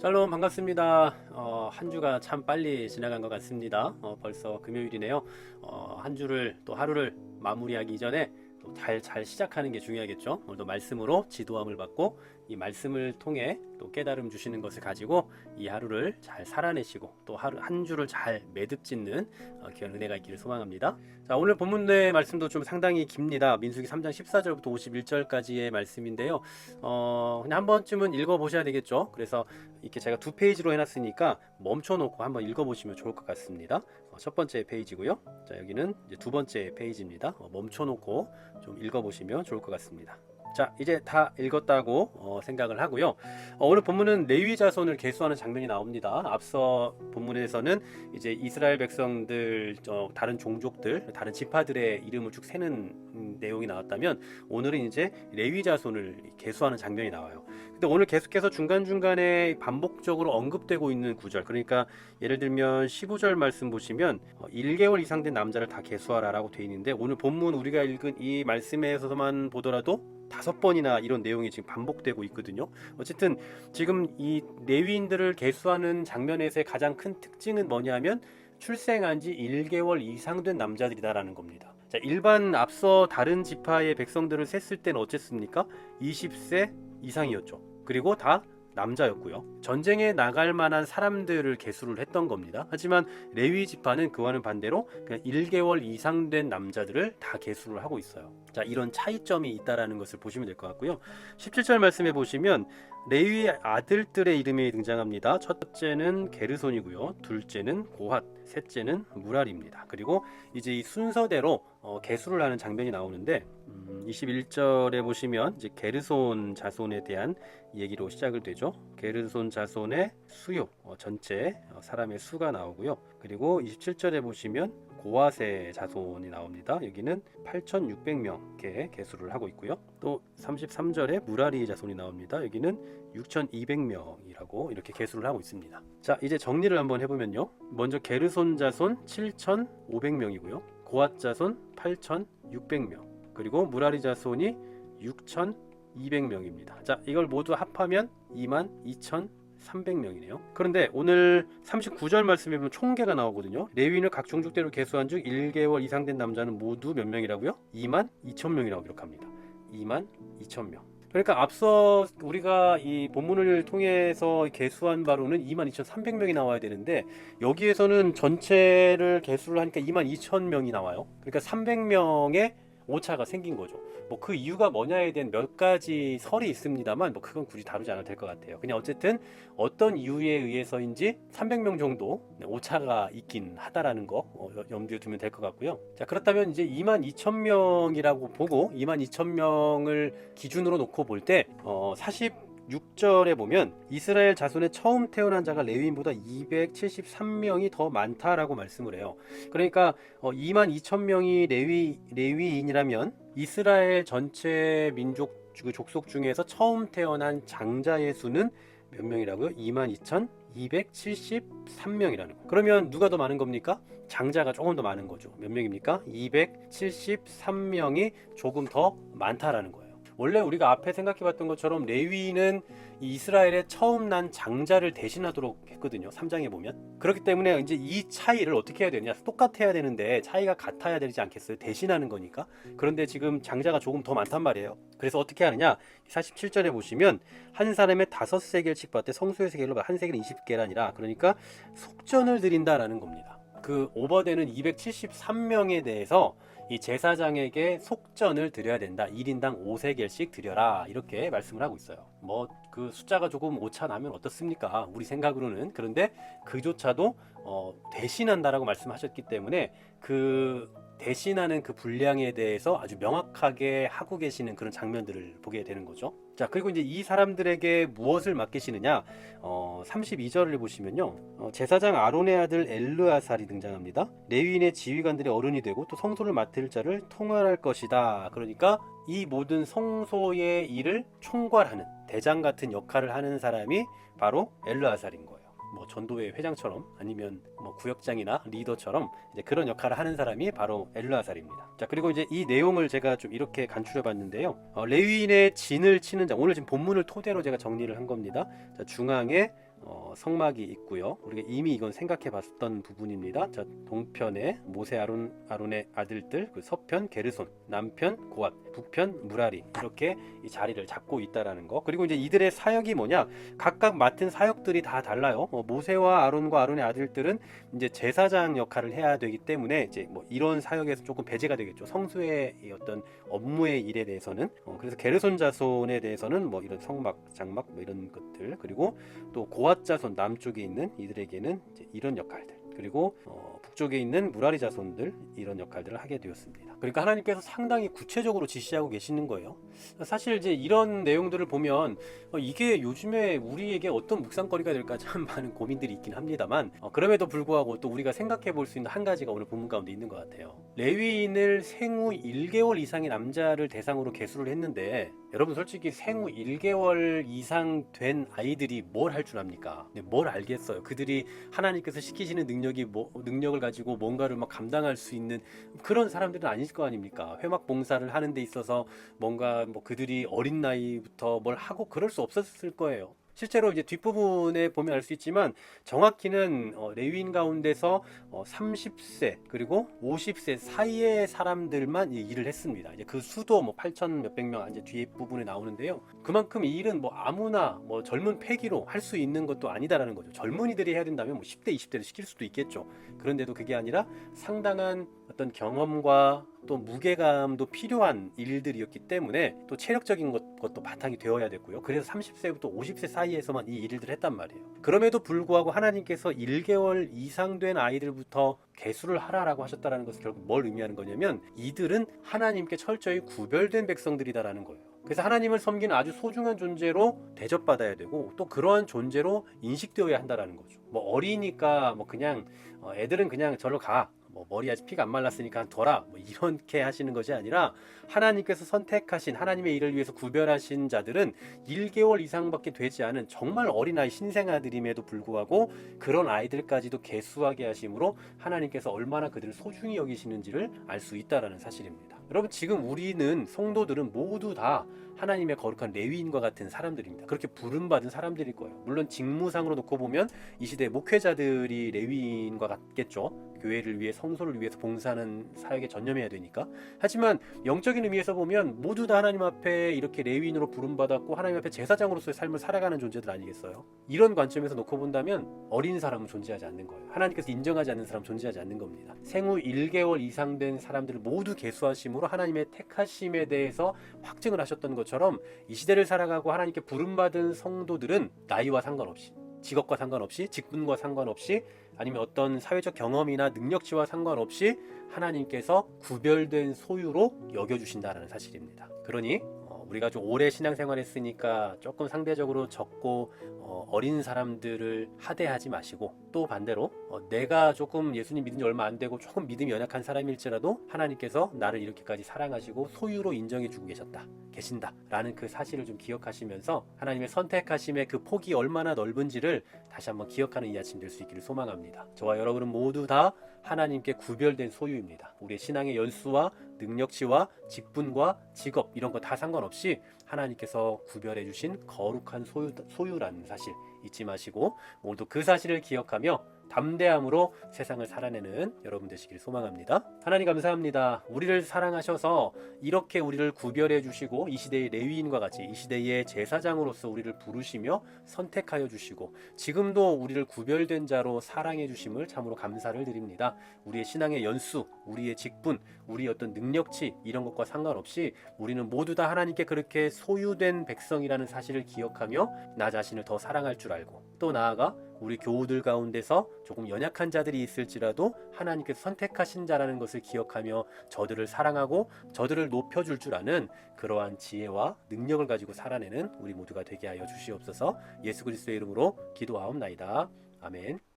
샬롬 반갑습니다. 한 주가 참 빨리 지나간 것 같습니다. 벌써 금요일이네요. 한 주를 또 하루를 마무리하기 이전에 또 잘 시작하는 게 중요하겠죠. 오늘도 말씀으로 지도함을 받고 이 말씀을 통해 또 깨달음 주시는 것을 가지고 이 하루를 잘 살아내시고 또 하루 한 주를 잘 매듭 짓는 귀한 은혜가 있기를 소망합니다. 자, 오늘 본문의 말씀도 좀 상당히 깁니다. 민수기 3장 14절부터 51절까지의 말씀인데요. 그냥 한 번쯤은 읽어보셔야 되겠죠. 그래서 이렇게 제가 두 페이지로 해놨으니까 멈춰놓고 한번 읽어보시면 좋을 것 같습니다. 첫 번째 페이지고요. 자, 여기는 이제 두 번째 페이지입니다. 멈춰놓고 좀 읽어보시면 좋을 것 같습니다. 자, 이제 다 읽었다고 생각을 하고요. 오늘 본문은 레위 자손을 계수하는 장면이 나옵니다. 앞서 본문에서는 이제 이스라엘 백성들, 다른 종족들, 다른 지파들의 이름을 쭉 세는 내용이 나왔다면 오늘은 이제 레위 자손을 계수하는 장면이 나와요. 근데 오늘 계속해서 중간중간에 반복적으로 언급되고 있는 구절, 그러니까 예를 들면 15절 말씀 보시면 1개월 이상 된 남자를 다 계수하라라고 되어 있는데 오늘 본문 우리가 읽은 이 말씀에서만 보더라도 5번이나 이런 내용이 지금 반복되고 있거든요. 어쨌든 지금 이 레위인들을 계수하는 장면에서의 가장 큰 특징은 뭐냐면 출생한 지 1개월 이상 된 남자들이다라는 겁니다. 자, 일반 앞서 다른 지파의 백성들을 셌을 때는 어쨌습니까? 20세 이상이었죠. 그리고 다 남자였고요. 전쟁에 나갈 만한 사람들을 계수를 했던 겁니다. 하지만 레위 지파는 그와는 반대로 그냥 1개월 이상 된 남자들을 다 계수를 하고 있어요. 자, 이런 차이점이 있다라는 것을 보시면 될 것 같고요. 17절 말씀해 보시면 레위 아들들의 이름이 등장합니다. 첫째는 게르손이고요. 둘째는 고핫, 셋째는 무랄입니다. 그리고 이제 이 순서대로 계수를 하는 장면이 나오는데 21절에 보시면 이제 게르손 자손에 대한 얘기로 시작을 되죠. 게르손 자손의 수요, 전체 사람의 수가 나오고요. 그리고 27절에 보시면 고핫의 자손이 나옵니다. 여기는 8,600명께 계수를 하고 있고요. 또 33절에 무라리 자손이 나옵니다. 여기는 6,200명이라고 이렇게 계수를 하고 있습니다. 자, 이제 정리를 한번 해보면요. 먼저 게르손 자손 7,500명이고요. 고핫 자손 8,600명, 그리고 무라리 자손이 6,200명입니다. 자, 이걸 모두 합하면 22,300명이네요. 그런데 오늘 39절 말씀에 보면 총계가 나오거든요. 레위인을 각 종족대로 계수한 중 1개월 이상 된 남자는 모두 몇 명이라고요? 22,000명이라고 기록합니다. 22,000명. 그러니까 앞서 우리가 이 본문을 통해서 계수한 바로는 22,300명이 나와야 되는데 여기에서는 전체를 계수를 하니까 22,000명이 나와요. 그러니까 300명의 오차가 생긴 거죠. 뭐 그 이유가 뭐냐에 대한 몇 가지 설이 있습니다만 뭐 그건 굳이 다루지 않아도 될 것 같아요. 그냥 어쨌든 어떤 이유에 의해서인지 300명 정도 오차가 있긴 하다라는 거 염두에 두면 될 것 같고요. 자, 그렇다면 이제 22,000명이라고 보고 22,000명을 기준으로 놓고 볼 때 46절에 보면 이스라엘 자손의 처음 태어난 자가 레위인보다 273명이 더 많다라고 말씀을 해요. 그러니까 22,000명이 레위인이라면 이스라엘 전체 민족 족속 중에서 처음 태어난 장자의 수는 몇 명이라고요? 22,273명이라는 거. 그러면 누가 더 많은 겁니까? 장자가 조금 더 많은 거죠. 몇 명입니까? 273명이 조금 더 많다라는 거예요. 원래 우리가 앞에 생각해봤던 것처럼 레위는 이스라엘의 처음 난 장자를 대신하도록 했거든요. 3장에 보면. 그렇기 때문에 이제 이 차이를 어떻게 해야 되냐? 똑같아야 되는데 차이가 같아야 되지 않겠어요? 대신하는 거니까. 그런데 지금 장자가 조금 더 많단 말이에요. 그래서 어떻게 하느냐? 47절에 보시면 한 사람의 5세겔씩 받되 성소의 세겔로 한 세겔은 20개라니라. 그러니까 속전을 드린다라는 겁니다. 그 오버되는 273명에 대해서 이 제사장에게 속전을 드려야 된다. 1인당 5세겔씩 드려라. 이렇게 말씀을 하고 있어요. 뭐 그 숫자가 조금 오차 나면 어떻습니까? 우리 생각으로는. 그런데 그조차도 대신한다라고 말씀하셨기 때문에 그 대신하는 그 분량에 대해서 아주 명확하게 하고 계시는 그런 장면들을 보게 되는 거죠. 자, 그리고 이제 이 사람들에게 무엇을 맡기시느냐? 32절을 보시면요. 제사장 아론의 아들 엘르아살이 등장합니다. 레위인의 지휘관들의 어른이 되고 또 성소를 맡을 자를 통할할 것이다. 그러니까 이 모든 성소의 일을 총괄하는 대장 같은 역할을 하는 사람이 바로 엘르아살인 거예요. 뭐 전도회 회장처럼 아니면 뭐 구역장이나 리더처럼 이제 그런 역할을 하는 사람이 바로 엘르아살입니다. 자, 그리고 이제 이 내용을 제가 좀 이렇게 간추려 봤는데요. 레위인의 진을 치는 자, 오늘 지금 본문을 토대로 제가 정리를 한 겁니다. 자, 중앙에 성막이 있고요. 우리가 이미 이건 생각해 봤던 부분입니다. 자, 동편에 모세 아론의 아들들, 그 서편 게르손, 남편 고앗, 북편 무라리, 이렇게 이 자리를 잡고 있다라는 거. 그리고 이제 이들의 사역이 뭐냐? 각각 맡은 사역들이 다 달라요. 모세와 아론과 아론의 아들들은 이제 제사장 역할을 해야 되기 때문에 이제 뭐 이런 사역에서 조금 배제가 되겠죠. 성수의 이 어떤 업무의 일에 대해서는. 그래서 게르손 자손에 대해서는 뭐 이런 성막, 장막 뭐 이런 것들, 그리고 또 고앗 자손 남쪽에 있는 이들에게는 이제 이런 역할들, 그리고 북쪽에 있는 무라리 자손들, 이런 역할들을 하게 되었습니다. 그러니까 하나님께서 상당히 구체적으로 지시하고 계시는 거예요. 사실 이제 이런 내용들을 보면 이게 요즘에 우리에게 어떤 묵상거리가 될까 참 많은 고민들이 있긴 합니다만, 그럼에도 불구하고 또 우리가 생각해 볼 수 있는 한 가지가 오늘 본문 가운데 있는 것 같아요. 레위인을 생후 1개월 이상의 남자를 대상으로 계수를 했는데, 여러분 솔직히 생후 1개월 이상 된 아이들이 뭘 할 줄 압니까? 뭘 알겠어요. 그들이 하나님께서 시키시는 능력을 가지고 뭔가를 막 감당할 수 있는 그런 사람들은 아니실 거 아닙니까? 회막 봉사를 하는 데 있어서 뭔가 뭐 그들이 어린 나이부터 뭘 하고 그럴 수 없었을 거예요. 실제로 이제 뒷부분에 보면 알 수 있지만, 정확히는 레위인 가운데서 30세 그리고 50세 사이의 사람들만 이 일을 했습니다. 이제 그 수도 뭐 8천 몇백 명 이제 뒤에 부분에 나오는데요. 그만큼 이 일은 뭐 아무나 뭐 젊은 패기로 할 수 있는 것도 아니다라는 거죠. 젊은이들이 해야 된다면 뭐 10대, 20대를 시킬 수도 있겠죠. 그런데도 그게 아니라 상당한 어떤 경험과 또 무게감도 필요한 일들이었기 때문에 또 체력적인 것도 바탕이 되어야 됐고요. 그래서 30세부터 50세 사이에서만 이 일들을 했단 말이에요. 그럼에도 불구하고 하나님께서 1개월 이상 된 아이들부터 계수를 하라라고 하셨다는 것은 결국 뭘 의미하는 거냐면, 이들은 하나님께 철저히 구별된 백성들이다라는 거예요. 그래서 하나님을 섬기는 아주 소중한 존재로 대접받아야 되고, 또 그러한 존재로 인식되어야 한다라는 거죠. 뭐 어리니까 뭐 그냥 애들은 그냥 절로 가, 뭐 머리 아직 피가 안 말랐으니까 둬라, 뭐 이렇게 하시는 것이 아니라, 하나님께서 선택하신, 하나님의 일을 위해서 구별하신 자들은 1개월 이상밖에 되지 않은 정말 어린아이 신생아들임에도 불구하고 그런 아이들까지도 계수하게 하심으로 하나님께서 얼마나 그들을 소중히 여기시는지를 알 수 있다는 사실입니다. 여러분, 지금 우리는 성도들은 모두 다 하나님의 거룩한 레위인과 같은 사람들입니다. 그렇게 부름받은 사람들일 거예요. 물론 직무상으로 놓고 보면 이 시대 목회자들이 레위인과 같겠죠. 교회를 위해, 성소를 위해서 봉사하는 사역에 전념해야 되니까. 하지만 영적인 의미에서 보면 모두 다 하나님 앞에 이렇게 레위인으로 부름받았고 하나님 앞에 제사장으로서의 삶을 살아가는 존재들 아니겠어요? 이런 관점에서 놓고 본다면 어린 사람은 존재하지 않는 거예요. 하나님께서 인정하지 않는 사람은 존재하지 않는 겁니다. 생후 1개월 이상 된 사람들을 모두 계수하심으로 하나님의 택하심에 대해서 확증을 하셨던 것처럼, 이 시대를 살아가고 하나님께 부름받은 성도들은 나이와 상관없이, 직업과 상관없이, 직분과 상관없이, 아니면 어떤 사회적 경험이나 능력치와 상관없이 하나님께서 구별된 소유로 여겨주신다는 사실입니다. 그러니 우리가 좀 오래 신앙생활 했으니까 조금 상대적으로 적고 어린 사람들을 하대하지 마시고, 또 반대로 내가 조금 예수님 믿은 지 얼마 안 되고 조금 믿음이 연약한 사람일지라도 하나님께서 나를 이렇게까지 사랑하시고 소유로 인정해 주고 계신다 라는 그 사실을 좀 기억하시면서 하나님의 선택하심의 그 폭이 얼마나 넓은지를 다시 한번 기억하는 이 아침 될 수 있기를 소망합니다. 저와 여러분은 모두 다 하나님께 구별된 소유입니다. 우리의 신앙의 연수와 능력치와 직분과 직업 이런 거 다 상관없이 하나님께서 구별해 주신 거룩한 소유라는 사실 잊지 마시고, 오늘도 그 사실을 기억하며 담대함으로 세상을 살아내는 여러분 되시길 소망합니다. 하나님 감사합니다. 우리를 사랑하셔서 이렇게 우리를 구별해 주시고, 이 시대의 레위인과 같이 이 시대의 제사장으로서 우리를 부르시며 선택하여 주시고, 지금도 우리를 구별된 자로 사랑해 주심을 참으로 감사를 드립니다. 우리의 신앙의 연수, 우리의 직분, 우리의 어떤 능력치 이런 것과 상관없이 우리는 모두 다 하나님께 그렇게 소유된 백성이라는 사실을 기억하며 나 자신을 더 사랑할 줄 알고, 또 나아가 우리 교우들 가운데서 조금 연약한 자들이 있을지라도 하나님께서 선택하신 자라는 것을 기억하며 저들을 사랑하고 저들을 높여줄 줄 아는 그러한 지혜와 능력을 가지고 살아내는 우리 모두가 되게 하여 주시옵소서. 예수 그리스도의 이름으로 기도하옵나이다. 아멘.